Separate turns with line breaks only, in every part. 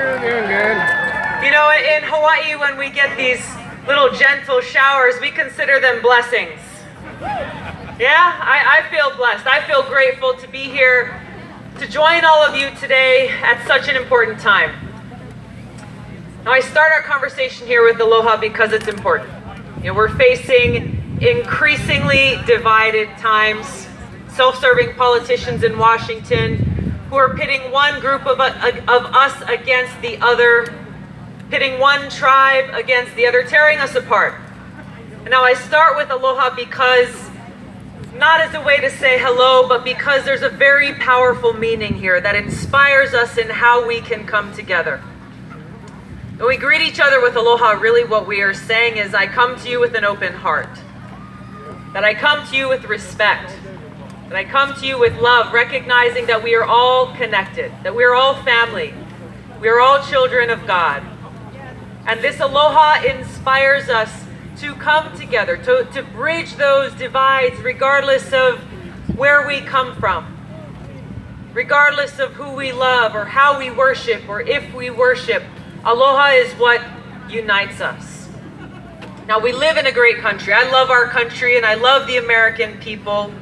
You know, in Hawaii, when we get these little gentle showers, we consider them blessings. Yeah, I feel blessed. I feel grateful to be here to join all of you today at such an important time. Now, I start our conversation here with aloha because it's important. You know, we're facing increasingly divided times, self-serving politicians in Washington who are pitting one group of us against the other, pitting one tribe against the other, tearing us apart. And now I start with aloha because, not as a way to say hello, but because there's a very powerful meaning here that inspires us in how we can come together. When we greet each other with aloha, really what we are saying is, I come to you with an open heart. That I come to you with respect. That I come to you with love, recognizing that we are all connected, that we are all family. We are all children of God. And this aloha inspires us to come together, to bridge those divides regardless of where we come from, regardless of who we love or how we worship or if we worship. Aloha is what unites us. Now, we live in a great country. I love our country and I love the American people.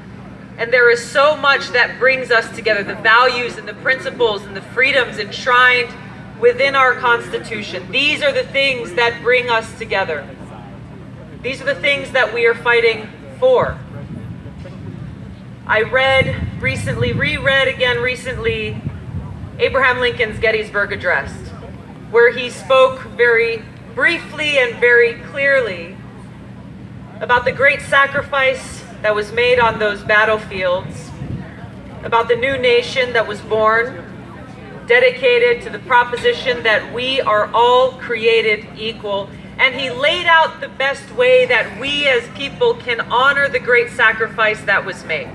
And there is so much that brings us together, the values and the principles and the freedoms enshrined within our Constitution. These are the things that bring us together. These are the things that we are fighting for. I reread again recently, Abraham Lincoln's Gettysburg Address, where he spoke very briefly and very clearly about the great sacrifice that was made on those battlefields, about the new nation that was born, dedicated to the proposition that we are all created equal. And he laid out the best way that we as people can honor the great sacrifice that was made.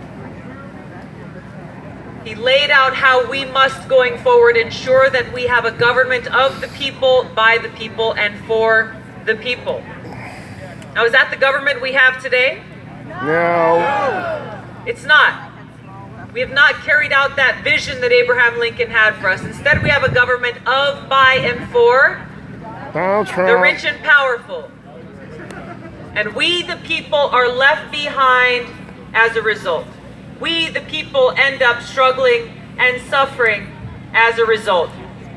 He laid out how we must, going forward, ensure that we have a government of the people, by the people, and for the people. Now, is that the government we have today?
No.
It's not. We have not carried out that vision that Abraham Lincoln had for us. Instead, we have a government of, by, and for the rich and powerful. And we, the people, are left behind as a result. We, the people, end up struggling and suffering as a result.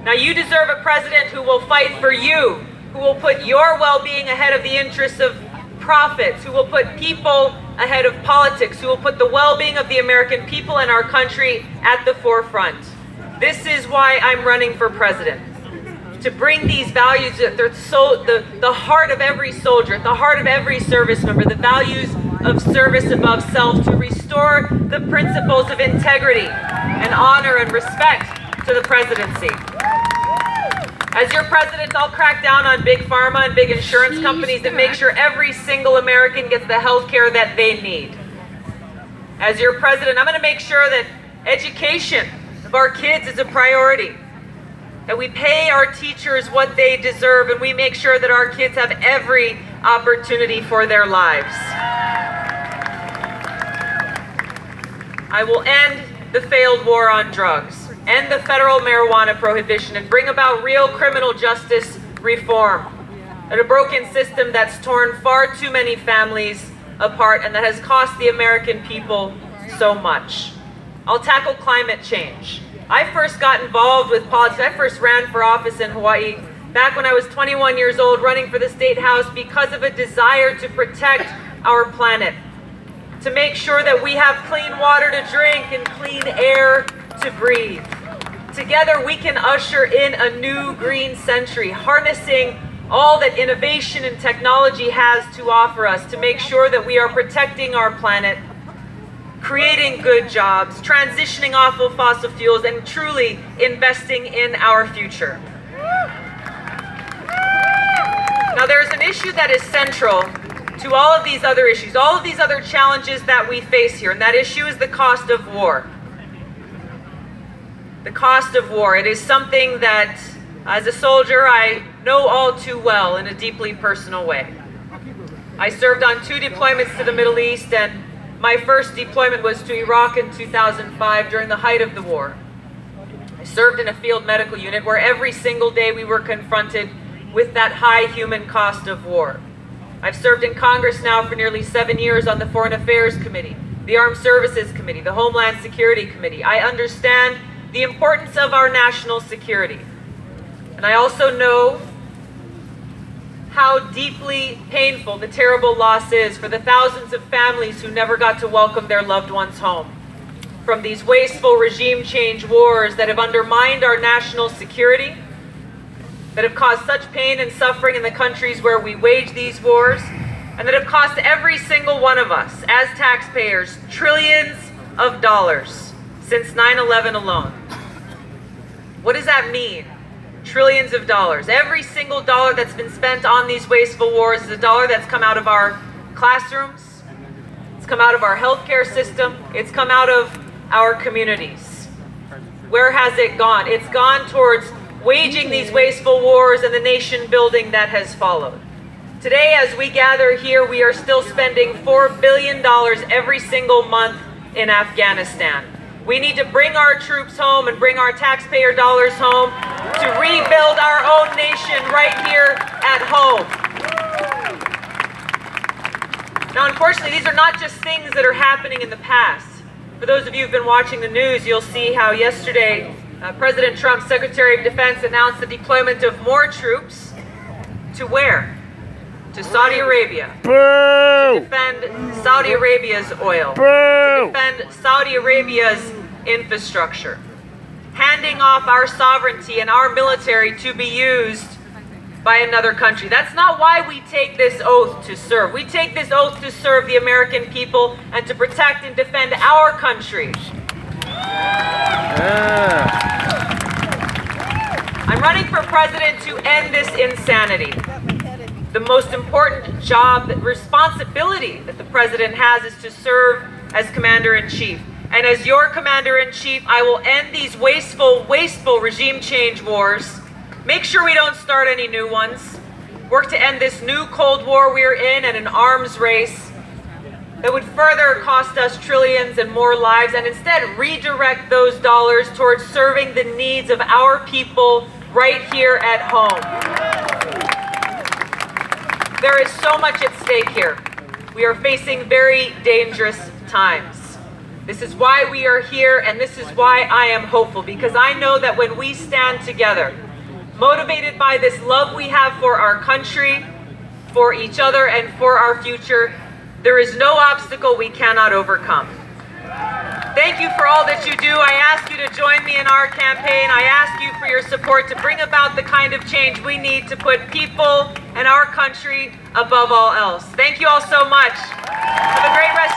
Now, you deserve a president who will fight for you, who will put your well-being ahead of the interests of profits, who will put people ahead of politics, who will put the well-being of the American people and our country at the forefront. This is why I'm running for president. To bring these values at the heart of every soldier, at the heart of every service member, the values of service above self, to restore the principles of integrity and honor and respect to the presidency. As your president, I'll crack down on big pharma and big insurance companies and make sure every single American gets the health care that they need. As your president, I'm going to make sure that education of our kids is a priority. That we pay our teachers what they deserve, and we make sure that our kids have every opportunity for their lives. I will end the failed war on drugs, end the federal marijuana prohibition, and bring about real criminal justice reform. And a broken system that's torn far too many families apart and that has cost the American people so much. I'll tackle climate change. I first got involved with politics. I first ran for office in Hawaii back when I was 21 years old, running for the state house because of a desire to protect our planet, to make sure that we have clean water to drink and clean air to breathe. Together we can usher in a new green century, harnessing all that innovation and technology has to offer us to make sure that we are protecting our planet, creating good jobs, transitioning off of fossil fuels, and truly investing in our future. Now, there's an issue that is central to all of these other issues, all of these other challenges that we face here, and that issue is the cost of war. The cost of war. It is something that, as a soldier, I know all too well in a deeply personal way. I served on 2 deployments to the Middle East, and my first deployment was to Iraq in 2005 during the height of the war. I served in a field medical unit where every single day we were confronted with that high human cost of war. I've served in Congress now for nearly 7 years on the Foreign Affairs Committee, the Armed Services Committee, the Homeland Security Committee. I understand the importance of our national security. And I also know how deeply painful the terrible loss is for the thousands of families who never got to welcome their loved ones home from these wasteful regime change wars that have undermined our national security, that have caused such pain and suffering in the countries where we wage these wars, and that have cost every single one of us as taxpayers trillions of dollars since 9/11 alone. What does that mean? Trillions of dollars. Every single dollar that's been spent on these wasteful wars is a dollar that's come out of our classrooms, it's come out of our healthcare system, it's come out of our communities. Where has it gone? It's gone towards waging these wasteful wars and the nation building that has followed. Today, as we gather here, we are still spending $4 billion every single month in Afghanistan. We need to bring our troops home and bring our taxpayer dollars home to rebuild our own nation right here at home. Now, unfortunately, these are not just things that are happening in the past. For those of you who've been watching the news, you'll see how yesterday President Trump's Secretary of Defense announced the deployment of more troops to where? To Saudi Arabia.
Boo!
To defend Saudi Arabia's oil.
Boo!
To defend Saudi Arabia's infrastructure. Handing off our sovereignty and our military to be used by another country. That's not why we take this oath to serve. We take this oath to serve the American people and to protect and defend our country. I'm running for president to end this insanity. The most important job, responsibility that the president has is to serve as commander-in-chief. And as your commander-in-chief, I will end these wasteful regime change wars. Make sure we don't start any new ones. Work to end this new Cold War we're in and an arms race that would further cost us trillions and more lives, and instead redirect those dollars towards serving the needs of our people right here at home. There is so much at stake here. We are facing very dangerous times. This is why we are here, and this is why I am hopeful, because I know that when we stand together, motivated by this love we have for our country, for each other, and for our future, there is no obstacle we cannot overcome. Thank you for all that you do. I ask you to join me in our campaign. I ask you for your support to bring about the kind of change we need to put people and our country above all else. Thank you all so much. Have a great rest